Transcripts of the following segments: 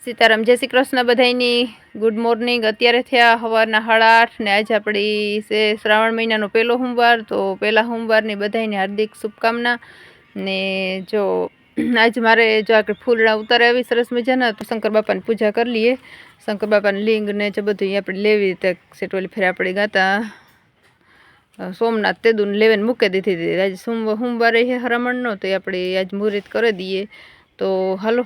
સીતારામ, જય શ્રી કૃષ્ણ બધાયની. Good morning. અત્યારે થયા સવારના 8:30 ને આજે આપણી છે શ્રાવણ મહિનાનો પહેલો સોમવાર. તો પહેલા સોમવારની બધાયને હાર્દિક શુભકામના. ને જો આજ મારે જો આ ફૂલડા ઉતારે આવી સરસ મજાના, તો શંકર બાપાની પૂજા કરી લઈએ. શંકર બાપાની લિંગ ને જે બધું આપણે લેવી રીતે સેટોલી ફેર આપણે ગાતા સોમનાથ તેદું લેવીને મૂકી દીધી હતી. આજે સોમવારે છે હરામણનો, તો આપણે આજ મુહૂર્ત કરી દઈએ. તો હાલો.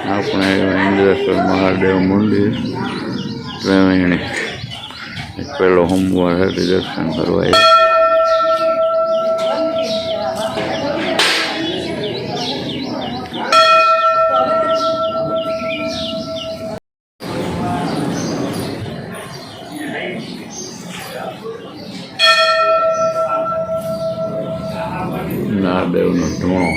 આપણે ઇન્દ્રેશ્વર મહાદેવ મંદિર ત્રિવેણી પહેલો સોમવાર હતી, દર્શન કરવા આવ્યા. મહાદેવનો ધૂણો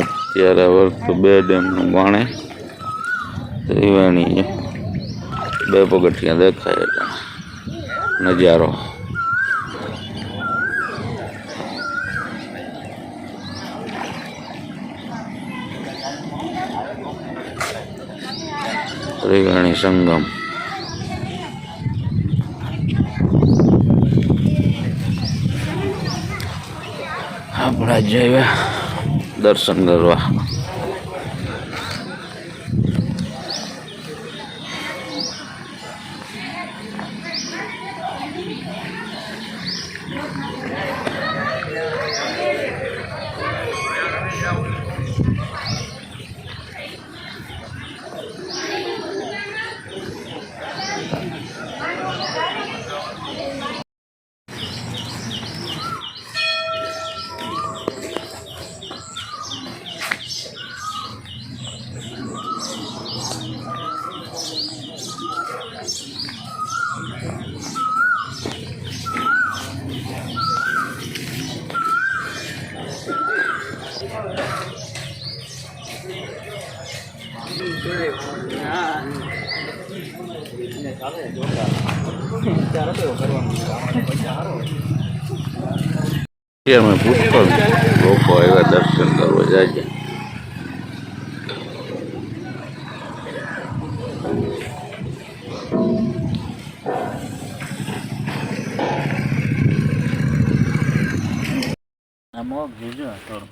અત્યારે વર્ષ 2 ડેમનું પાણી ત્રિવેણી 2 પગથિયા દેખાય એટલે નજારો. ત્રિવેણી સંગમ. આપણા જઈએ દર્શન કરવા. અમે પુષ્કળ લોકો આવ્યા દર્શન કરવા જાય.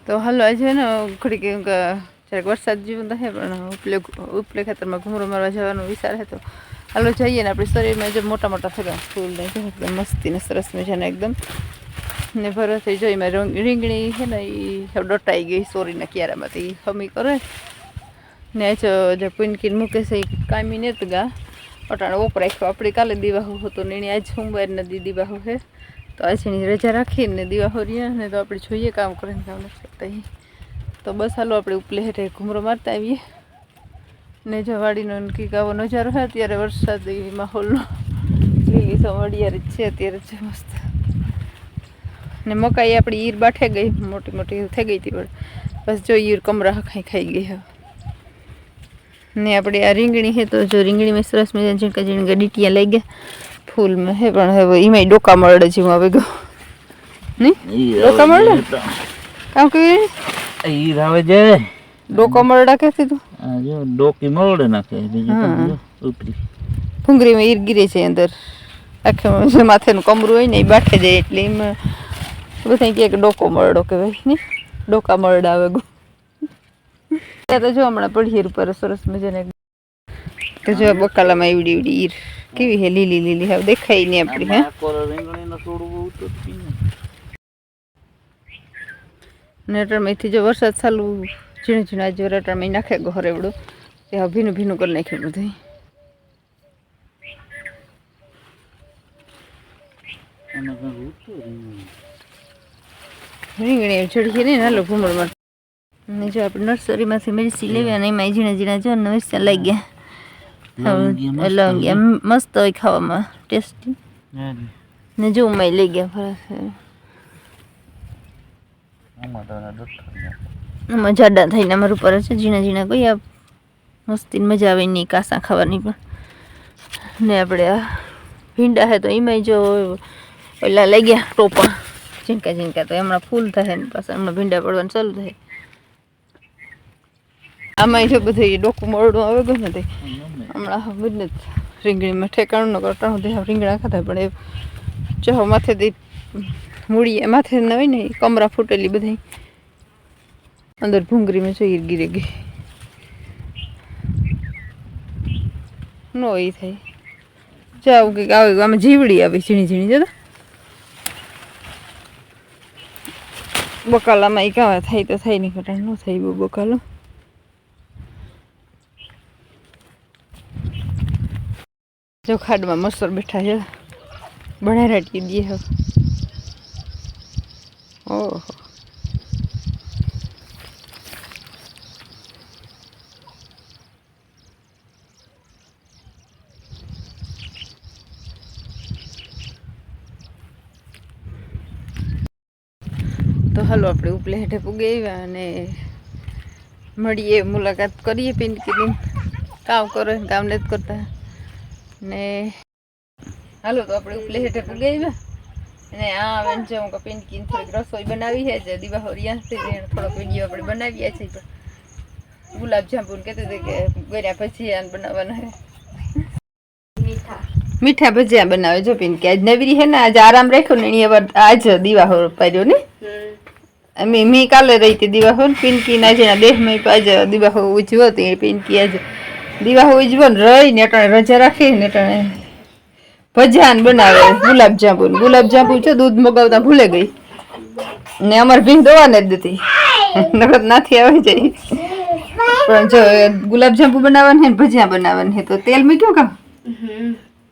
તો હાલો આજે ને ઘડી જરાક વરસાદ જેવું થાય, પણ ઉપલે ખેતરમાં ઘૂમરો મારવા જવાનો વિચાર છે. તો હાલો જઈએ ને. આપણી શરીરમાં જે મોટા મોટા થયા ફૂલ ને એકદમ મસ્તી ને સરસ મજાના એકદમ ને ભરત થઈ જોઈ. મેં રીંગણી છે ને એ ડટાઈ ગઈ સોરીના ક્યારામાંથી ખમી કરે ને જે પૂનકીને મૂકે છે એ કામી ને ગા અટાણે ઓપરાખ્યો. આપણે કાલે દિવાહો હતો ને એની આજ સોમવારના દિવાહો છે, તો આજે એની રજા રાખીને દિવાહો રહ્યા ને. તો આપણે જોઈએ કામ કરીને કામ નથી કરતા. તો બસ હાલો આપણે ઉપલે હેઠે ઘૂમરો મારતા આવીએ ને. જવાડીનો કંઈક આવો નજારો છે અત્યારે, વરસાદી માહોલનો. લીલી સવાડિયાર જ છે અત્યારે છે મસ્ત. ને મકાઈ આપણી ઈર બાઠે ગઈ, મોટી મોટી થઈ ગઈ હતી, પણ બસ જો ઈર કમરા ખાઈ ગઈ હવે. ને આપણે આ રીંગણી છે, તો જો રીંગણીમાં સરસ મજા ઝીણકા ઝીણકા ડીટીયા લઈ ગયા ફૂલમાં હે, પણ હવે એમાંય ડોકા મળે જેવું આવે ગયો નહીં. ડોકા મળે કામ કરી ઈર આવે છે. ડોકા મળડા ક્યાંથી તું? જો ડોકી મળે નાખે ઉપરી ભૂંગળીમાં ઈર ગીરે છે અંદર. આખે માથેનું કમરું હોય ને એ બાઠે જાય એટલે એમાં બધા કે ડોકો મરડો કહેવાય ને, ડોકા મરડા આવે ગો. ત્યાં તો જો હમણાં પડીએ ઉપર સરસ મજાને તો જો બકાલામાં એવડી એવડી ઈર કેવી હે, લીલી લીલી હવે દેખાય નહીં આપડી. હે નેટરમાંથી જો વરસાદ ચાલુ ઝીણું ઝીણું આજે રટામાં નાખે ઘર એવડું ત્યાં ભીનું ભીનું કરી નાખ્યું બધું. રીંગણી ચડી નહીં નાલો ઘૂમરમાં. ને જો આપણે નર્સરીમાંથી મિરચી લેવી અને એમાં ઝીણા ઝીણા જો મિરચા લઈ ગયા લવંગિયા મસ્ત હોય ખાવામાં ટેસ્ટી. ને જો મેં લઈ ગયા ફરસ આમાં જાડા થઈને અમારું ઉપર છે ઝીણા ઝીણા કોઈ આ મસ્તી મજા આવે નહીં કાસા ખાવાની પણ. ને આપણે આ ભીંડા છે તો એમાંય જો ઓલા લઈ ગયા ટોપા ઝીણકા ઝીણકા તો હમણાં ફૂલ થાય ને પાછા હમણાં ભીંડા પડવાનું ચાલુ થાય. આમાં જો બધું ડોકું મોરડું આવે ગયું ને તે હમણાં બધું રીંગણીમાં ઠેકાણું ન કરતા રીંગણા ખાતા પણ એ ચાહો માથેથી મૂડી માથે ન હોય ને કમરા ફૂટેલી બધી અંદર ભૂંગળીમાં જોઈએ ગીરે ગઈ નો એ થાય જાવ કંઈક આવે આમાં જીવડી આવી ઝીણી ઝીણી જતા બકાલામાં એ કાવા થાય તો થાય નહીં ઘટાડ ન થાય બહુ બકાલો. જો ખાડમાં મસર બેઠા છે બનારાટી દે હવે. ઓહો તો હાલો આપણે ઉપલે હેઠે પૂગી આવ્યા અને મળીએ મુલાકાત કરીએ પિંકીની કામ કરો કામ નથી કરતા ને હાલો તો આપણે ઉપલે હેઠે પૂગી આવ્યા અને આ આવે છે હું પિંકી થોડીક રસોઈ બનાવી છે જે દિવાહોરિયાથી થોડોક વિડીયો આપણે બનાવ્યા છે પણ ગુલાબજાંબુ કહેતી હતી કે ગળ્યા ભજીયા બનાવવાના છે મીઠા ભજીયા બનાવે જો પિંકી આજ નવરી છે ને આજ આરામ રાખ્યો ને એની આજ દિવાહો પાડ્યો ને મેં કાલે રહી હતી દિવાહો પિંકી ના જેના દેહમાં આજે દિવાહો ઉજવો હતી પિંકી આજે દિવાહો ઉજવો ને રહી ને અટાણે રજા રાખી ને અટાણે ભજીયાન બનાવે ગુલાબજાંબુ છે દૂધ મગાવતા ભૂલે ગઈ ને અમારે ભીંગ દોવાને જ દીધી નકર નાથી આવી જાય પણ જો ગુલાબજાંબુ બનાવવાનું છે ને ભજીયા બનાવવાનું છે તો તેલ મૂક્યું કા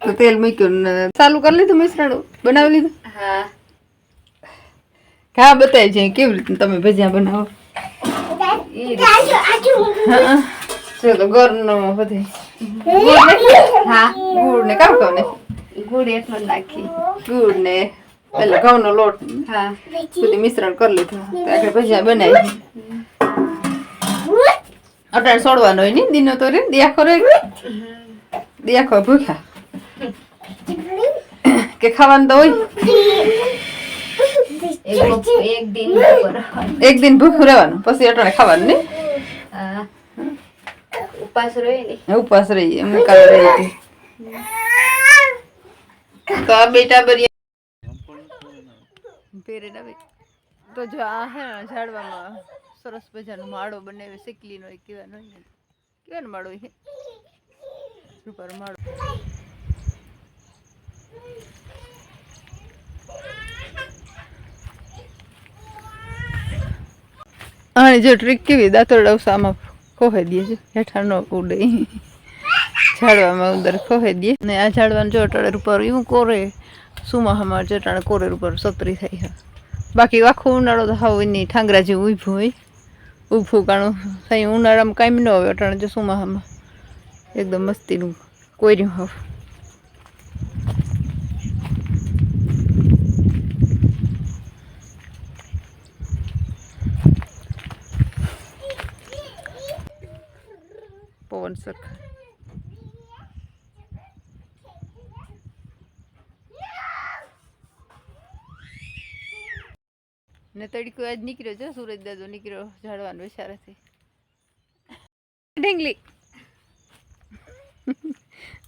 તો તેલ મૂક્યું ને ચાલુ કરી લીધું મિશ્રણ બનાવી લીધું. હા બતાવી છે કેવી રીતે તમે ભજીયા બનાવો. ચલો ઘરનો બધે ગુડ ને કામ કહો ને ગુડ એટલો નાખી ગુડ ને એટલે ઘઉંનો લોટ બધું મિશ્રણ કરી લીધું તો આગળ ભજીયા બનાવી અટાણ છોડવાનો હોય ને દીનો તો રે દિયાખો ભૂખ્યા કે ખાવાનું તો હોય એક દિન ભૂખ્યું રહેવાનું પછી અટાણે ખાવાનું ને ઉપાસ રહીએ અમે કાલે રહી તો આ બેટા બરિયા તો જો આ હે ઝાડવામાં સરસ મજાનો માળો બનાવ્યો શીકલીનો કેવાનો માળો છે ઉપર માળો આની જો ટ્રીક કેવી દાંતરડા આમાં ખોહે દે છે હેઠા ન ઉડે ઝાડવામાં અંદર ખોહે દે ને આ ઝાડવાનું જો અટાડે ઉપર એવું કોરે સુમાહામાં જટાણે કોરે ઉપર સતરી થાય બાકી આખો ઉનાળો તો હાવ એની ઠાંગરા જેવું ઊભું હોય ઊભું કાણું થાય ઉનાળામાં કાંઈ ન આવે અટાણે જો સુમાહામાં એકદમ મસ્તીનું કોર્યું હાવ. પવન સખ ને તડકો આજ નીકળ્યો છે સુરજ દાદો નીકળ્યો ઝાડવાનો વિચારેથી ઢીંગલી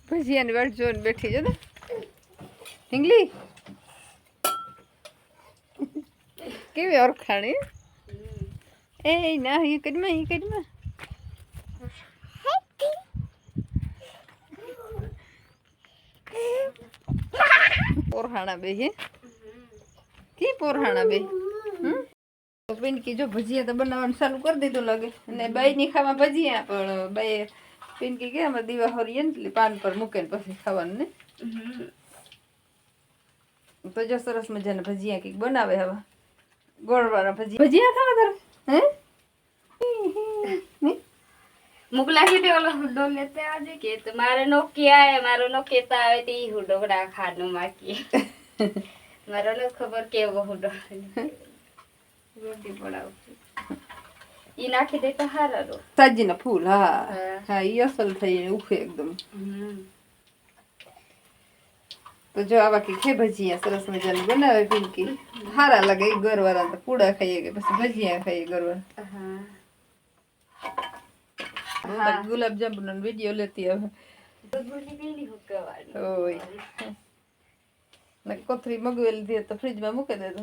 ભજીયાની વાટ જોઈને બેઠી છે ને ઢીંગલી કેવી ઓળખાણી એ ના એ કદમાં પોરહાણા બે હે કી પોરહાણા બે તો પિંકી જો ભજીયા તો બનાવવાનું ચાલુ કરી દીધું લાગે અને બાઈ ની ખાવા ભજીયા પણ બાઈ પિંકી કે અમે દીવા હોરીએ ને એટલે પાન પર મૂકે ને પછી ખાવાનું ને તો જો સરસ મજાના ભજીયા કઈક બનાવે હવે ગોળવાળા ભજીયા ખાવા તારે હે मुकला ही ते वाला हुड्डो लेते आज के तुम्हारे नो किया है मारो नो केता आवे ती हुड्डो बड़ा खानो माकी मारो नो खबर के वो हुड्डो रोटी पड़ाओ ई नाखी दे तो हारा रो સાજીના ફૂલ હા હા ઈ અસલ થઈ ઉખે એકદમ તો જો આવા કે ખે ભજીયા સરસ મજાની બનાવે પિંકી હારા લાગે ગરવાળા તો પૂડા ખાઈએ કે પછી ભજીયા ખાઈએ ગરવાળા હા ગુલાબ જાંબુ નો વિડિયો લેતી હવે तो बोली गई हुक्कावानी ઓય ને કોથરી મગવેલી દે તો ફ્રીજ માં મૂકી દેજો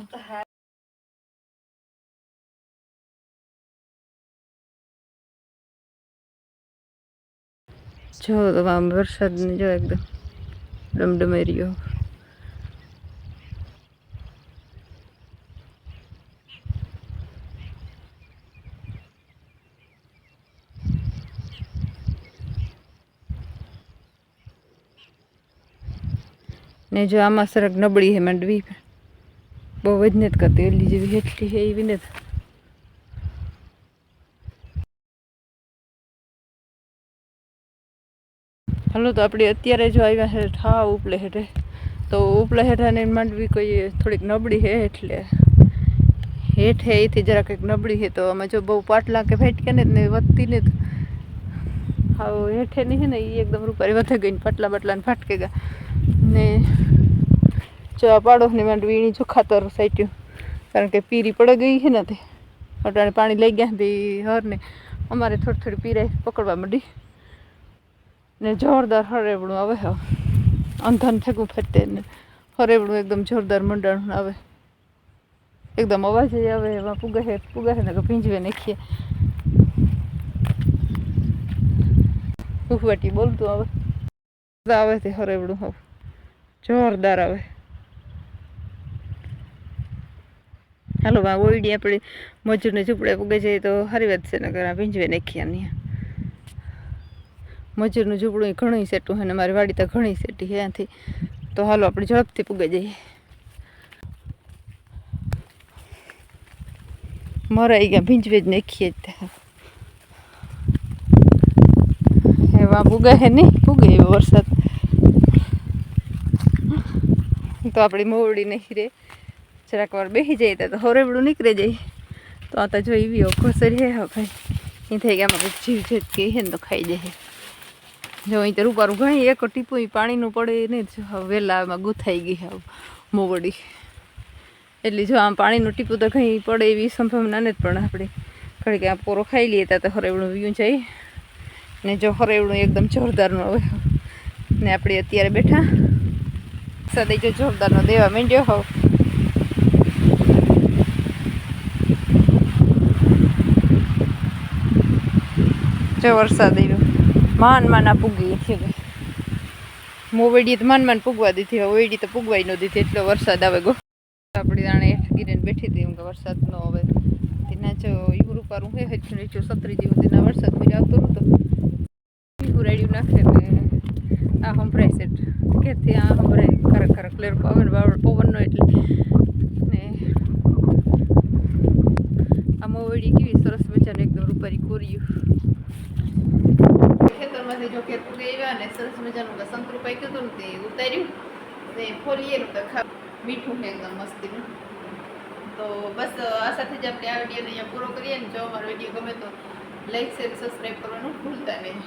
જો તો આમ વરસાદ ને જો એકદમ ડમડમાઈ રહ્યો ને જો આમાં સરક નબળી હે માંડવી બહુ જ નથી કરતી ઓલી જેવી હેઠલી હે એવી નથી હાલો તો આપણે અત્યારે જો આવ્યા છે ઠા ઉપલે હેઠે તો ઉપલે હેઠાની માંડવી કોઈ થોડીક નબળી હે એટલે હેઠે એથી જરા કંઈક નબળી હે તો અમે જો બહુ પાટલા કે ફેટકે ને વધતી ને હા હેઠે નહીં હે ને એ એકદમ રૂપારી વધે ગઈ ને પાટલા બાટલા ને ફાટકે ગયા ને જો આ પાડોશની માંડવી એની જો ખાતર સાઈટ્યું કારણ કે પીરી પડી ગઈ છે ને તે અટાણે પાણી લઈ ગયા હતી હરને અમારે થોડી થોડી પીરાઈ પકડવા માંડી ને જોરદાર હરેવડું આવે હવે અંધાન ફેંકું ફેરતે ને હરેવડું એકદમ જોરદાર મંડાણું આવે એકદમ અવાજ આવે એમાં પુગાહે ને કે ભીંજવે નાખીએ ઉફવાટી બોલતું આવે તે હરેવડું હવે જોરદાર આવે હાલો આ ઓઈડી આપણે મજૂરને ઝૂંપડે પૂગે જઈએ તો સારી વાત છે ને ભીંજવે નાખીએ ને મજૂરનું ઝૂંપડું ઘણું સેટું છે ને મારી વાડી તો ઘણી સેટી છે ત્યાંથી તો હાલો આપણે ઝડપથી પૂગે જઈએ મરાઈ ગયા ભીંજવે જ નાખીએ જ એવા પૂગે છે નહીં પૂગે એવો વરસાદ તો આપણી મોવડી નહીં રે જરાક વાર બેસી જાય તો હરેવડું નીકળે જાય તો આ તો જો એવી ઓખોસરી હે ભાઈ એ થઈ ગયા આમાં જીવ ઝટકી હે ને તો ખાઈ જાય જો અહીં તો રૂપારું ઘણી એક ટીપું પાણીનું પડે નહીં વહેલા આમાં ગુથાઈ ગઈ હવે મોવડી એટલે જો આમ પાણીનું ટીપું તો ઘણી પડે એવી સંભાવના નથી પણ આપણે ઘડી કે આ પોરો ખાઈ લઈએ તો હરેવડું વ્યૂ જાય ને જો હરેવડું એકદમ જોરદારનું હવે ને આપણે અત્યારે બેઠા સદાય જો જોરદારનો દેવા માંડ્યો હોવ જો વરસાદ આવ્યો માન આ પૂગી છે મોવડી તો માન પૂગવા દીધી હવે ઓયડી તો પૂગવાઈ ન દીધી એટલો વરસાદ આવે ગો આપણી દાણે ગીરીને બેઠી હતી એમ કે વરસાદ ન આવે તેના જો યુરું પારું હે હજુ નીચું સત્રી જેવું તેના વરસાદ મેં આવતો નહોતો રાડ્યું નાખે ને આ સંભળાય છે ક્યાંથી આ સંભળાય ખરેખર ક્લિયર પવનનો એટલે ને આ મોવડી કેવી સરસ મજાને એકદમ રૂપારી કોર્યું ખેતરમાંથી જો ખેત આવ્યા ને સરસ મજાનું સંતરું પાક્યું હતું ને તે ઉતાર્યું ને ફોલીએ મીઠું છે એકદમ મસ્તીનું તો બસ આ સાથે જ આપણે આ વિડીયોને અહીંયા પૂરો કરીએ ને જો અમારો વિડીયો ગમે તો લાઈક શેર સબસ્ક્રાઈબ કરવાનું ભૂલતા નહીં